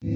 E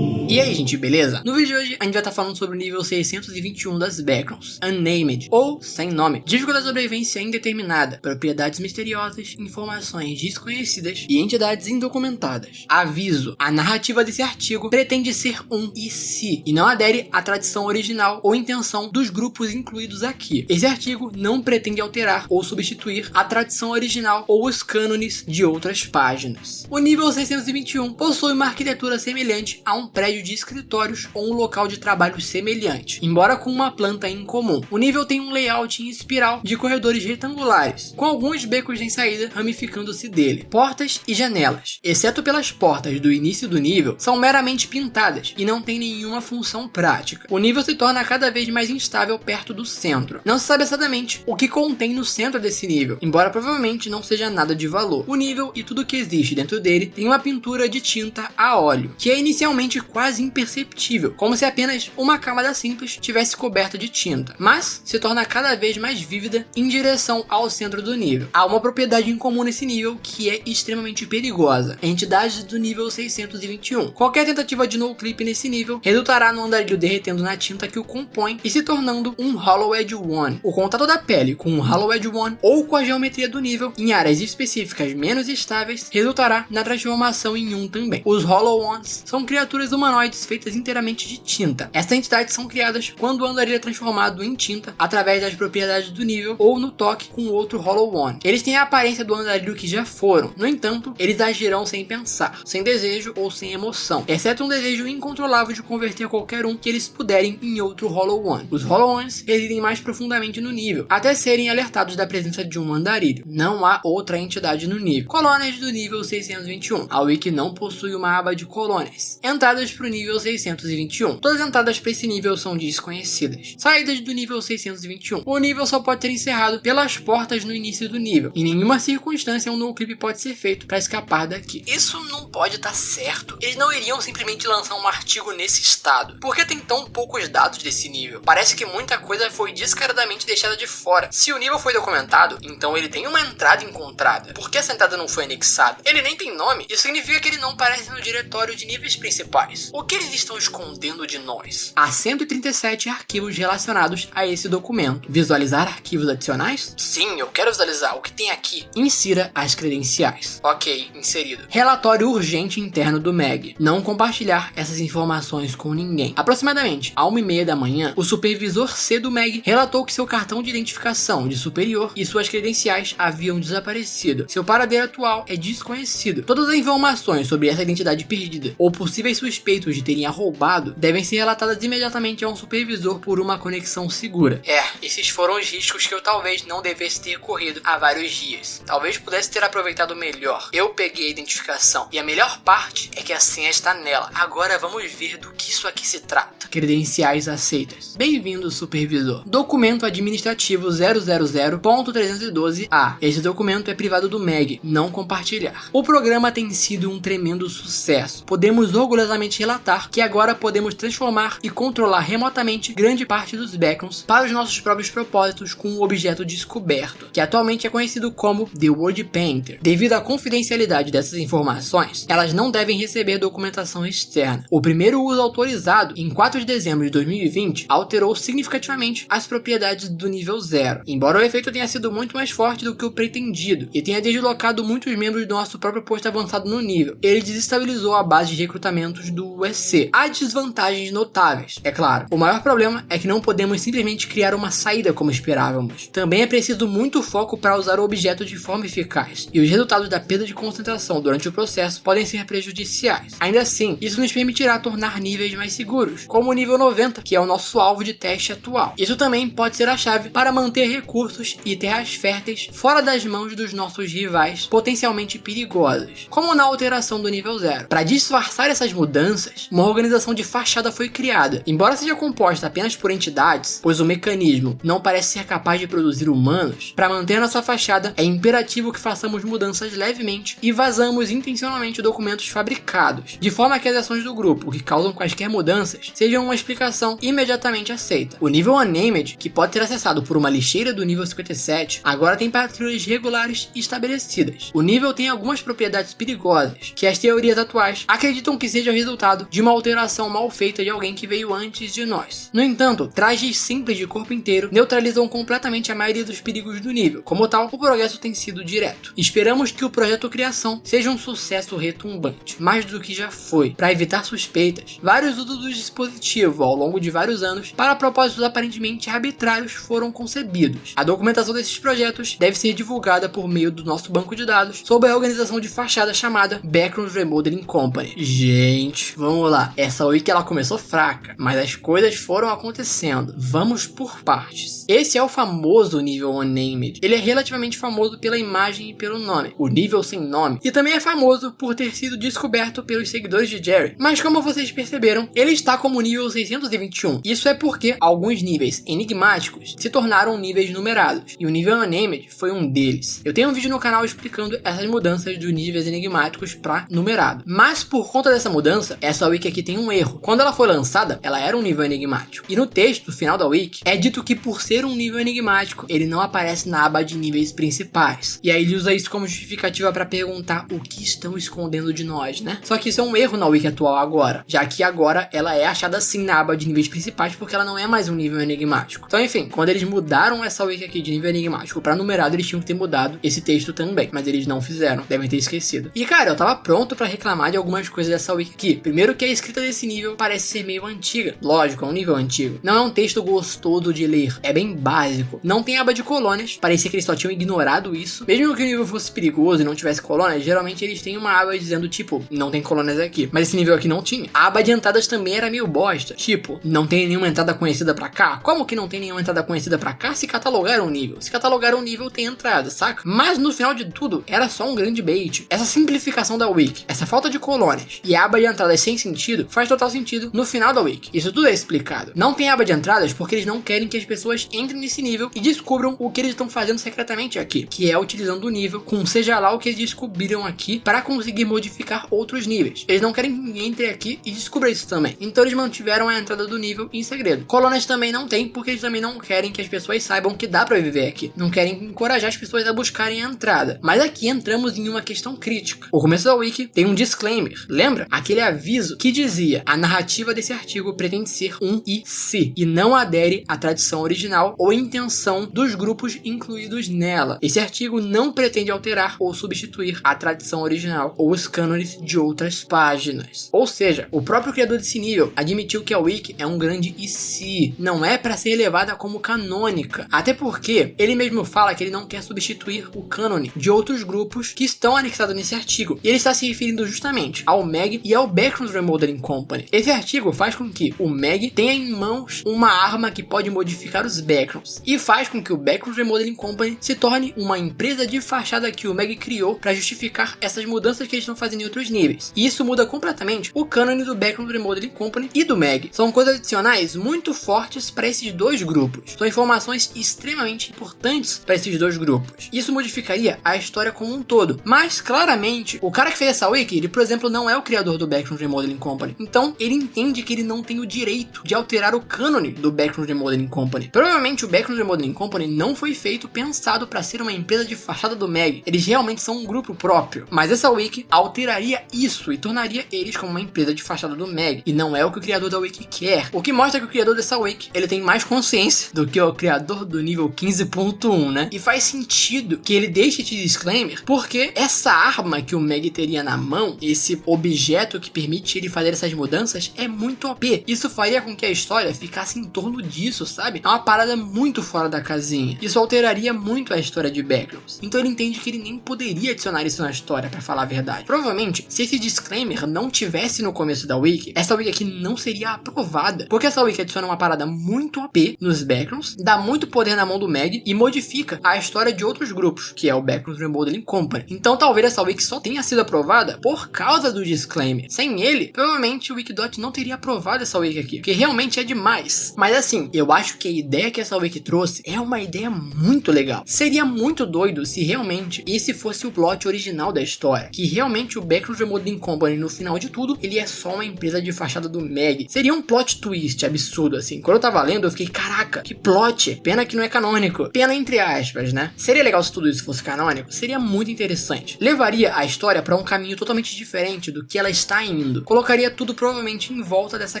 aí, gente, beleza? No vídeo de hoje a gente vai estar falando sobre o nível 621 das Backgrounds, Unnamed, ou sem nome, dificuldade de sobrevivência indeterminada, propriedades misteriosas, informações desconhecidas e entidades indocumentadas. Aviso: a narrativa desse artigo pretende ser um e se, e não adere à tradição original ou intenção dos grupos incluídos aqui. Esse artigo não pretende alterar ou substituir a tradição original ou os cânones de outras páginas. O nível 621 possui uma arquitetura semelhante a um prédio de escritórios ou um local de trabalho semelhante, embora com uma planta em comum. O nível tem um layout em espiral de corredores retangulares, com alguns becos em saída ramificando-se dele. Portas e janelas, exceto pelas portas do início do nível, são meramente pintadas e não têm nenhuma função prática. O nível se torna cada vez mais instável perto do centro. Não se sabe exatamente o que contém no centro desse nível, embora provavelmente não seja nada de valor. O nível e tudo que existe dentro dele tem uma pintura de tinta a óleo, que é inicialmente quase imperceptível, como se apenas uma camada simples tivesse coberta de tinta, mas se torna cada vez mais vívida em direção ao centro do nível. Há uma propriedade em comum nesse nível que é extremamente perigosa: entidades do nível 621. Qualquer tentativa de no-clip nesse nível resultará no andarilho derretendo na tinta que o compõe e se tornando um Hollow Edge One. O contato da pele com um Hollow Edge One ou com a geometria do nível em áreas específicas menos estáveis resultará na transformação em um também. Os Hollow Ones são criaturas humanoides feitas inteiramente de tinta. Essas entidades são criadas quando o andarilho é transformado em tinta através das propriedades do nível ou no toque com outro Hollow One. Eles têm a aparência do andarilho que já foram, no entanto, eles agirão sem pensar, sem desejo ou sem emoção, exceto um desejo incontrolável de converter qualquer um que eles puderem em outro Hollow One. Os Hollow Ones residem mais profundamente no nível, até serem alertados da presença de um andarilho. Não há outra entidade no nível. Colônias do nível 621. A Wiki não possui uma aba de colônias. Entradas para o nível 621. Todas as entradas para esse nível são desconhecidas. Saídas do nível 621. O nível só pode ser encerrado pelas portas no início do nível. Em nenhuma circunstância um no-clip pode ser feito para escapar daqui. Isso não pode estar certo. Eles não iriam simplesmente lançar um artigo nesse estado. Por que tem tão poucos dados desse nível? Parece que muita coisa foi descaradamente deixada de fora. Se o nível foi documentado, então ele tem uma entrada encontrada. Por que essa entrada não foi anexada? Ele nem tem nome. Isso significa que ele não aparece no diretório de níveis principais. O que eles estão escondendo de nós? Há 137 arquivos relacionados a esse documento. Visualizar arquivos adicionais? Sim, eu quero visualizar o que tem aqui. Insira as credenciais. Ok, inserido. Relatório urgente interno do MEG. Não compartilhar essas informações com ninguém. Aproximadamente à 1h30 da manhã, o supervisor C do MEG relatou que seu cartão de identificação de superior e suas credenciais haviam desaparecido. Seu paradeiro atual é desconhecido. Todas as informações sobre essa identidade perdida ou possíveis suspeitos de terem a roubado devem ser relatadas imediatamente a um supervisor por uma conexão segura. Esses foram os riscos que eu talvez não devesse ter corrido há vários dias. Talvez pudesse ter aproveitado melhor. Eu peguei a identificação e a melhor parte é que a senha está nela. Agora vamos ver do que isso aqui se trata. Credenciais aceitas. Bem-vindo, supervisor. Documento administrativo 000.312A. Esse documento é privado do MEG, não compartilhar. O programa tem sido um tremendo sucesso. Podemos orgulhosamente relatar que agora podemos transformar e controlar remotamente grande parte dos beacons para os nossos próprios propósitos com um objeto descoberto, que atualmente é conhecido como The World Painter. Devido à confidencialidade dessas informações, elas não devem receber documentação externa. O primeiro uso autorizado, em 4 de dezembro de 2020, alterou significativamente as propriedades do nível 0, embora o efeito tenha sido muito mais forte do que o pretendido e tenha deslocado muitos membros do nosso próprio posto avançado no nível. Ele desestabilizou a base de recrutamentos do USC. Há desvantagens notáveis, é claro. O maior problema é que não podemos simplesmente criar uma saída como esperávamos. Também é preciso muito foco para usar o objeto de forma eficaz, e os resultados da perda de concentração durante o processo podem ser prejudiciais. Ainda assim, isso nos permitirá tornar níveis mais seguros, como o nível 90, que é o nosso alvo de teste atual. Isso também pode ser a chave para manter recursos e terras férteis fora das mãos dos nossos rivais potencialmente perigosos, como na alteração do nível 0. Para disfarçar essas mudanças, mudanças, uma organização de fachada foi criada. Embora seja composta apenas por entidades, pois o mecanismo não parece ser capaz de produzir humanos, para manter nossa fachada é imperativo que façamos mudanças levemente e vazamos intencionalmente documentos fabricados, de forma que as ações do grupo que causam quaisquer mudanças sejam uma explicação imediatamente aceita. O nível Unnamed, que pode ser acessado por uma lixeira do nível 57, agora tem patrulhas regulares estabelecidas. O nível tem algumas propriedades perigosas, que as teorias atuais acreditam que seja resultado de uma alteração mal feita de alguém que veio antes de nós. No entanto, trajes simples de corpo inteiro neutralizam completamente a maioria dos perigos do nível. Como tal, o progresso tem sido direto. Esperamos que o projeto Criação seja um sucesso retumbante, mais do que já foi. Para evitar suspeitas, vários usos do dispositivo ao longo de vários anos para propósitos aparentemente arbitrários foram concebidos. A documentação desses projetos deve ser divulgada por meio do nosso banco de dados sob a organização de fachada chamada Backrooms Remodeling Company. Gente, vamos lá. Essa wiki ela começou fraca, mas as coisas foram acontecendo. Vamos por partes. Esse é o famoso nível Unnamed. Ele é relativamente famoso pela imagem e pelo nome, o nível sem nome, e também é famoso por ter sido descoberto pelos seguidores de Jerry. Mas como vocês perceberam, ele está como nível 621. Isso é porque alguns níveis enigmáticos se tornaram níveis numerados, e o nível Unnamed foi um deles. Eu tenho um vídeo no canal explicando essas mudanças dos níveis enigmáticos para numerado. Mas por conta dessa mudança, essa wiki aqui tem um erro. Quando ela foi lançada, ela era um nível enigmático. E no texto final da wiki, é dito que por ser um nível enigmático, ele não aparece na aba de níveis principais. E aí ele usa isso como justificativa para perguntar o que estão escondendo de nós, né? Só que isso é um erro na wiki atual agora, já que agora ela é achada sim na aba de níveis principais porque ela não é mais um nível enigmático. Então enfim, quando eles mudaram essa wiki aqui de nível enigmático para numerado, eles tinham que ter mudado esse texto também, mas eles não fizeram, devem ter esquecido. E cara, eu tava pronto para reclamar de algumas coisas dessa wiki aqui. Primeiro que a escrita desse nível parece ser meio antiga. Lógico, é um nível antigo. Não é um texto gostoso de ler, é bem básico. Não tem aba de colônias, parecia que eles só tinham ignorado isso. Mesmo que o nível fosse perigoso e não tivesse colônias, geralmente eles têm uma aba dizendo tipo, não tem colônias aqui. Mas esse nível aqui não tinha. A aba de entradas também era meio bosta. Tipo, não tem nenhuma entrada conhecida pra cá? Como que não tem nenhuma entrada conhecida pra cá se catalogaram um nível? Se catalogaram um nível, tem entrada, saca? Mas no final de tudo, era só um grande bait. Essa simplificação da wiki, essa falta de colônias e a aba de entradas sem sentido, faz total sentido no final da wiki. Isso tudo é explicado. Não tem aba de entradas porque eles não querem que as pessoas entrem nesse nível e descubram o que eles estão fazendo secretamente aqui, que é utilizando o nível com seja lá o que eles descobriram aqui para conseguir modificar outros níveis. Eles não querem que ninguém entre aqui e descubra isso também. Então eles mantiveram a entrada do nível em segredo. Colônias também não tem porque eles também não querem que as pessoas saibam que dá para viver aqui. Não querem encorajar as pessoas a buscarem a entrada. Mas aqui entramos em uma questão crítica. O começo da wiki tem um disclaimer. Lembra? Aquele aviso que dizia: a narrativa desse artigo pretende ser um e se, e não adere à tradição original ou intenção dos grupos incluídos nela. Esse artigo não pretende alterar ou substituir a tradição original ou os cânones de outras páginas. Ou seja, o próprio criador desse nível admitiu que a wiki é um grande e se, não é para ser levada como canônica. Até porque ele mesmo fala que ele não quer substituir o cânone de outros grupos que estão anexados nesse artigo. E ele está se referindo justamente ao MEG e ao Backrooms Remodeling Company. Esse artigo faz com que o MEG tenha em mãos uma arma que pode modificar os Backrooms e faz com que o Backrooms Remodeling Company se torne uma empresa de fachada que o MEG criou para justificar essas mudanças que eles estão fazendo em outros níveis. E isso muda completamente o cânone do Backrooms Remodeling Company e do MEG. São coisas adicionais muito fortes para esses dois grupos. São informações extremamente importantes para esses dois grupos. Isso modificaria a história como um todo. Mas, claramente, o cara que fez essa wiki, ele, por exemplo, não é o criador do Backrooms Remodeling Company. Então, ele entende que ele não tem o direito de alterar o cânone do Backrooms Remodeling Company. Provavelmente, o Backrooms Remodeling Company não foi feito pensado para ser uma empresa de fachada do MEG. Eles realmente são um grupo próprio. Mas essa wiki alteraria isso e tornaria eles como uma empresa de fachada do MEG. E não é o que o criador da wiki quer. O que mostra que o criador dessa wiki, ele tem mais consciência do que o criador do nível 15.1, né? E faz sentido que ele deixe esse disclaimer, porque essa arma que o MEG teria na mão, esse objeto que permite ele fazer essas mudanças, é muito OP. Isso faria com que a história ficasse em torno disso, sabe? É uma parada muito fora da casinha. Isso alteraria muito a história de Backrooms. Então ele entende que ele nem poderia adicionar isso na história, pra falar a verdade. Provavelmente, se esse disclaimer não tivesse no começo da wiki, essa wiki aqui não seria aprovada, porque essa wiki adiciona uma parada muito OP nos Backrooms, dá muito poder na mão do MEG e modifica a história de outros grupos, que é o Backrooms Remodeling Company. Então talvez essa wiki só tenha sido aprovada por causa do disclaimer. Sem ele, ele, provavelmente o Wikidot não teria aprovado essa wiki aqui, porque realmente é demais. Mas assim, eu acho que a ideia que essa wiki trouxe é uma ideia muito legal. Seria muito doido se realmente esse fosse o plot original da história, que realmente o Backroom Remodeling Company, no final de tudo, ele é só uma empresa de fachada do Meg. Seria um plot twist absurdo, assim. Quando eu tava lendo, eu fiquei, caraca, que plot. Pena que não é canônico. Pena entre aspas, né? Seria legal se tudo isso fosse canônico? Seria muito interessante. Levaria a história pra um caminho totalmente diferente do que ela está indo. Colocaria tudo provavelmente em volta dessa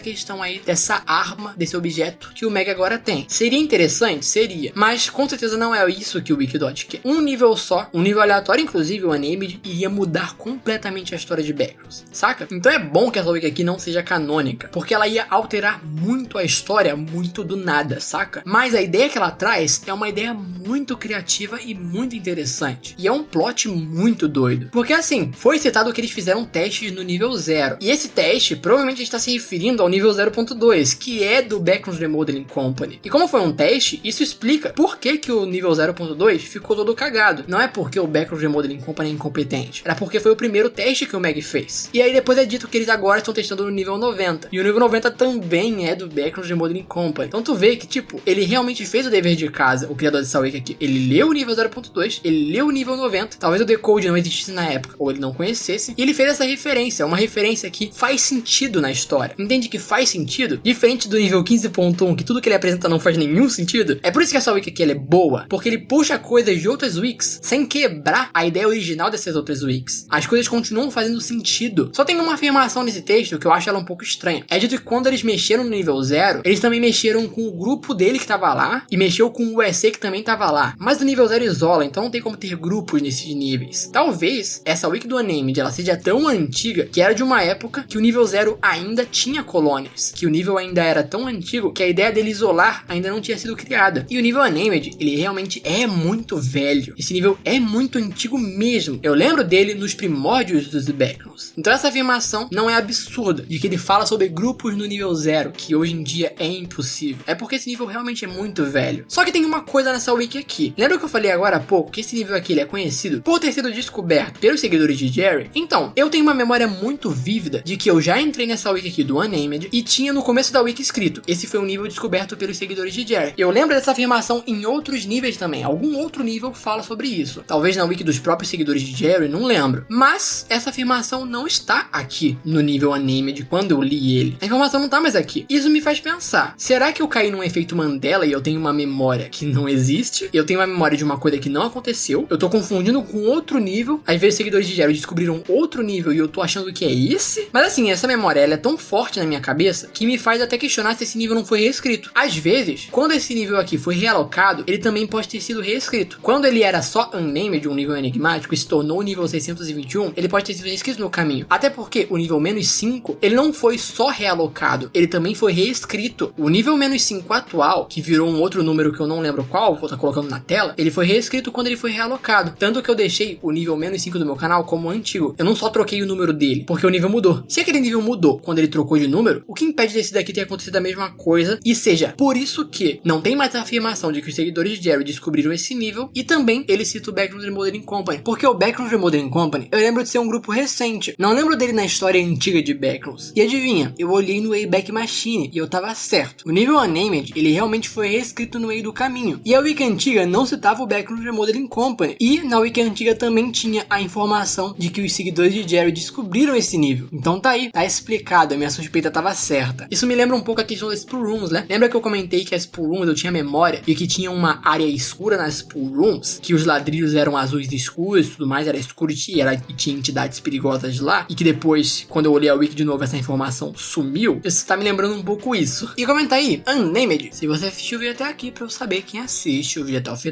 questão aí, dessa arma, desse objeto que o Meg agora tem. Seria interessante? Seria. Mas com certeza não é isso que o Wikidot quer. Um nível só, um nível aleatório, inclusive o Unnamed, iria mudar completamente a história de Backrooms, saca? Então é bom que essa wiki aqui não seja canônica, porque ela ia alterar muito a história, muito do nada, saca? Mas a ideia que ela traz é uma ideia muito criativa e muito interessante. E é um plot muito doido. Porque assim, foi citado que eles fizeram testes no nível 0. E esse teste provavelmente está se referindo ao nível 0.2, que é do Backrooms Remodeling Company. E como foi um teste, isso explica por que o nível 0.2 ficou todo cagado. Não é porque o Backrooms Remodeling Company é incompetente, era porque foi o primeiro teste que o Meg fez. E aí depois é dito que eles agora estão testando no nível 90. E o nível 90 também é do Backrooms Remodeling Company. Então tu vê que, tipo, ele realmente fez o dever de casa, o criador dessa wiki aqui. Ele leu o nível 0.2, ele leu o nível 90. Talvez o decode não existisse na época, ou ele não conhecesse. E ele fez essa referência, uma referência que faz sentido na história. Entende que faz sentido? Diferente do nível 15.1, que tudo que ele apresenta não faz nenhum sentido. É por isso que essa wiki aqui ela é boa, porque ele puxa coisas de outras wikis sem quebrar a ideia original dessas outras wikis. As coisas continuam fazendo sentido. Só tem uma afirmação nesse texto que eu acho ela um pouco estranha. É dito que quando eles mexeram no nível 0, eles também mexeram com o grupo dele que tava lá, e mexeu com o USA que também tava lá. Mas o nível 0 isola, então não tem como ter grupos nesses níveis. Talvez essa wiki do Unnamed ela seja tão antiga que era de uma época que o nível 0 ainda tinha colônias, que o nível ainda era tão antigo que a ideia dele isolar ainda não tinha sido criada. E o nível Unnamed, ele realmente é muito velho. Esse nível é muito antigo mesmo. Eu lembro dele nos primórdios dos Backrooms. Então essa afirmação não é absurda, de que ele fala sobre grupos no nível 0, que hoje em dia é impossível. É porque esse nível realmente é muito velho. Só que tem uma coisa nessa wiki aqui. Lembra que eu falei agora há pouco que esse nível aqui ele é conhecido por ter sido descoberto pelos seguidores de Jerry? Então, eu tenho uma memória muito vívida de que eu já entrei nessa wiki aqui do Unnamed e tinha no começo da wiki escrito: esse foi um nível descoberto pelos seguidores de Jerry. Eu lembro dessa afirmação em outros níveis também. Algum outro nível fala sobre isso. Talvez na wiki dos próprios seguidores de Jerry, não lembro. Mas essa afirmação não está aqui no nível Unnamed quando eu li ele. A informação não tá mais aqui. Isso me faz pensar, será que eu caí num efeito Mandela e eu tenho uma memória que não existe? Eu tenho uma memória de uma coisa que não aconteceu? Eu tô confundindo com outro nível? Às vezes seguidores de Jerry descobriram outro nível e eu tô achando que é esse? Mas assim, essa memória ela é tão forte na minha cabeça que me faz até questionar se esse nível não foi reescrito. Às vezes, quando esse nível aqui foi realocado, ele também pode ter sido reescrito. Quando ele era só Unnamed, um nível enigmático, e se tornou o nível 621, ele pode ter sido reescrito no caminho. Até porque o nível -5, ele não foi só realocado, ele também foi reescrito. O nível -5 atual, que virou um outro número que eu não lembro qual, vou estar colocando na tela, ele foi reescrito quando ele foi realocado. Tanto que eu deixei o nível -5 do meu canal como antigo. Eu não só troquei o número dele, porque o nível mudou. Se aquele nível mudou quando ele trocou de número, o que impede desse daqui ter acontecido a mesma coisa? E seja, por isso que não tem mais a afirmação de que os seguidores de Jerry descobriram esse nível, e também ele cita o Backrooms Remodeling Company. Porque o Backrooms Remodeling Company, eu lembro de ser um grupo recente. Não lembro dele na história antiga de Backrooms. E adivinha, eu olhei no Wayback Machine e eu tava certo. O nível Unnamed, ele realmente foi reescrito no meio do caminho. E a wiki antiga não citava o Backrooms Remodeling Company. E na wiki antiga também tinha a informação de que os seguidores de Jerry descobriram esse nível. Então tá aí, tá explicado, a minha suspeita tava certa. Isso me lembra um pouco a questão das Spool Rooms, né? Lembra que eu comentei que as Spool Rooms eu tinha memória e que tinha uma área escura nas Spool Rooms, que os ladrilhos eram azuis escuros e tudo mais, era escuro e tinha entidades perigosas lá, e que depois, quando eu olhei a wiki de novo, essa informação sumiu. Isso tá me lembrando um pouco isso. E comenta aí, Unnamed, se você assistiu o vídeo até aqui, pra eu saber quem assiste o vídeo até o final.